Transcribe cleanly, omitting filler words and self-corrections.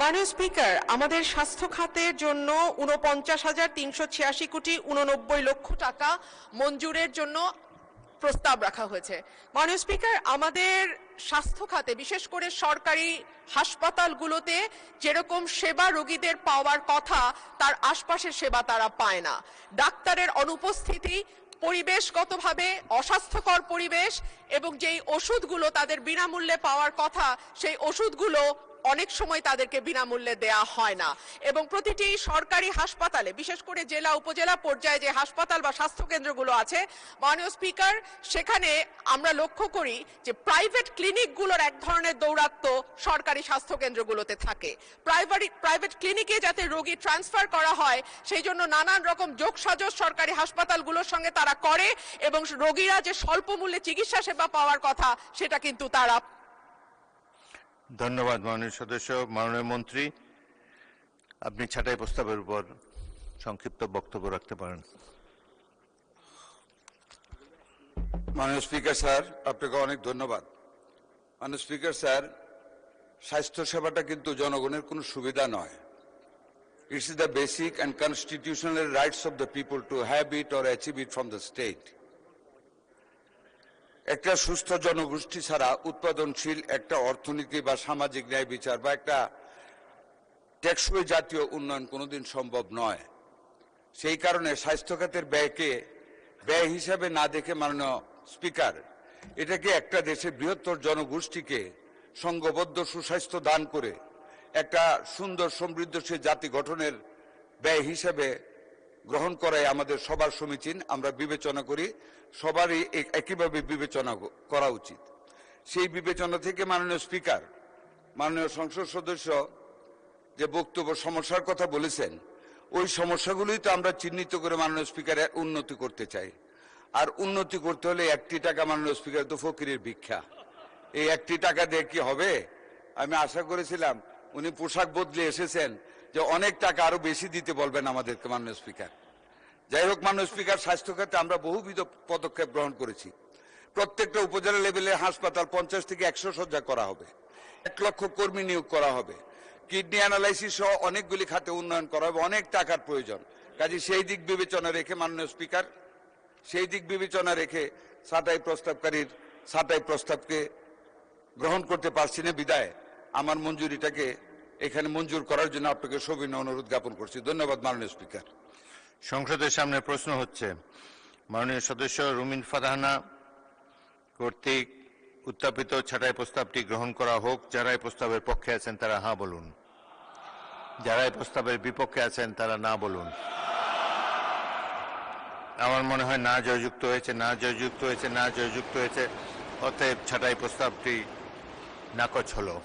মাননীয় স্পিকার, আমাদের স্বাস্থ্য খাতের জন্য ৪৯,৩৮৬ কোটি ৮৯ লক্ষ টাকা মঞ্জুরের জন্য প্রস্তাব রাখা হয়েছে। মাননীয় স্পিকার, আমাদের স্বাস্থ্য খাতে বিশেষ করে সরকারি হাসপাতালগুলোতে যেরকম সেবা রোগীদের পাওয়ার কথা তার আশপাশের সেবা তারা পায় না। ডাক্তারের অনুপস্থিতি, পরিবেশগতভাবে অস্বাস্থ্যকর পরিবেশ এবং যেই ওষুধগুলো তাদের বিনামূল্যে পাওয়ার কথা সেই ওষুধগুলো অনেক সময় তাদেরকে বিনামূল্যে দেয়া হয় না এবং প্রতিটি সরকারি হাসপাতালে বিশেষ করে জেলা উপজেলা পর্যায়ে যে হাসপাতাল বা স্বাস্থ্য কেন্দ্রগুলো আছে মাননীয় স্পিকার, সেখানে আমরা লক্ষ্য করি যে প্রাইভেট ক্লিনিকগুলোর এক ধরনের দৌরাত্ম্য সরকারি স্বাস্থ্য কেন্দ্রগুলোতে থাকে। প্রাইভেট ক্লিনিকে যাতে রোগী ট্রান্সফার করা হয় সেই জন্য নানান রকম যোগসাজশ সরকারি হাসপাতালগুলোর সঙ্গে তারা করে এবং রোগীরা যে স্বল্প মূল্যে চিকিৎসা সেবা পাওয়ার কথা সেটা কিন্তু তারা। ধন্যবাদ মাননীয় সদস্য। মাননীয় মন্ত্রী, আপনি ছাঁটাই প্রস্তাবের উপর সংক্ষিপ্ত বক্তব্য রাখতে পারেন। মাননীয় স্পিকার স্যার, আপনাকে অনেক ধন্যবাদ। মাননীয় স্পিকার স্যার, স্বাস্থ্য সেবাটা কিন্তু জনগণের কোনো সুবিধা নয়। It's the basic and constitutional rights of the people to have it or achieve it from the state. একটা সুস্থ জনগোষ্ঠী ছাড়া উৎপাদনশীল একটা অর্থনীতি বা সামাজিক ন্যায় বিচার বা একটা টেকসই জাতীয় উন্নয়ন কোনোদিন সম্ভব নয়। সেই কারণে স্বাস্থ্য খাতের ব্যয়কে ব্যয় হিসাবে না দেখে মাননীয় স্পিকার, এটাকে একটা দেশের বৃহত্তর জনগোষ্ঠীকে সংঘবদ্ধ সুস্বাস্থ্য দান করে একটা সুন্দর সমৃদ্ধশীল জাতি গঠনের ব্যয় হিসাবে গ্রহণ করাই আমাদের সবার সমীচীন। আমরা বিবেচনা করি সবারই একইভাবে বিবেচনা করা উচিত। সেই বিবেচনা থেকে মাননীয় স্পিকার, মাননীয় সংসদ সদস্য যে বক্তব্য সমস্যার কথা বলেছেন ওই সমস্যাগুলোই তো আমরা চিহ্নিত করে মাননীয় স্পিকার উন্নতি করতে চাই। আর উন্নতি করতে হলে 1টি টাকা মাননীয় স্পিকার তো ফকিরের ভিক্ষা। এই 1টি টাকা দিয়ে কি হবে? আমি আশা করেছিলাম উনি পোশাক বদলে এসেছেন যে অনেক টাকা আরো বেশি দিতে বলবেন আমাদেরকে মাননীয় স্পিকার। যাই হোক মাননীয় স্পিকার, স্বাস্থ্য খাতে আমরা বহুবিধ পদক্ষেপ গ্রহণ করেছি। প্রত্যেকটা উপজেলা লেভেলে হাসপাতাল 50 থেকে 100 শয্যা করা হবে, 1 লক্ষ কর্মী নিয়োগ করা হবে, কিডনি অ্যানালাইসিস সহ অনেকগুলি খাতে উন্নয়ন করা হবে, অনেক টাকার প্রয়োজন। কাজে সেই দিক বিবেচনা রেখে মাননীয় স্পিকার, সেই দিক বিবেচনা রেখে ছাঁটাই প্রস্তাবকে গ্রহণ করতে পারছি না বিদায় আমার মঞ্জুরিটাকে এখানে মঞ্জুর করার জন্য আপনাকে সবিনয় অনুরোধ জ্ঞাপন করছি। ধন্যবাদ মাননীয় স্পিকার। সংসদের সামনে প্রশ্ন হচ্ছে, মাননীয় সদস্য রুমিন ফারহানা কর্তৃক উত্থাপিত ছাঁটাই প্রস্তাবটি গ্রহণ করা হোক। যারা এই প্রস্তাবের পক্ষে আছেন তারা হ্যাঁ বলুন, যারা এই প্রস্তাবের বিপক্ষে আছেন তারা না বলুন। আমার মনে হয় না জয়যুক্ত হয়েছে, না জয়যুক্ত হয়েছে, না জয়যুক্ত হয়েছে। অতএব ছাঁটাই প্রস্তাবটি নাকচ হলো।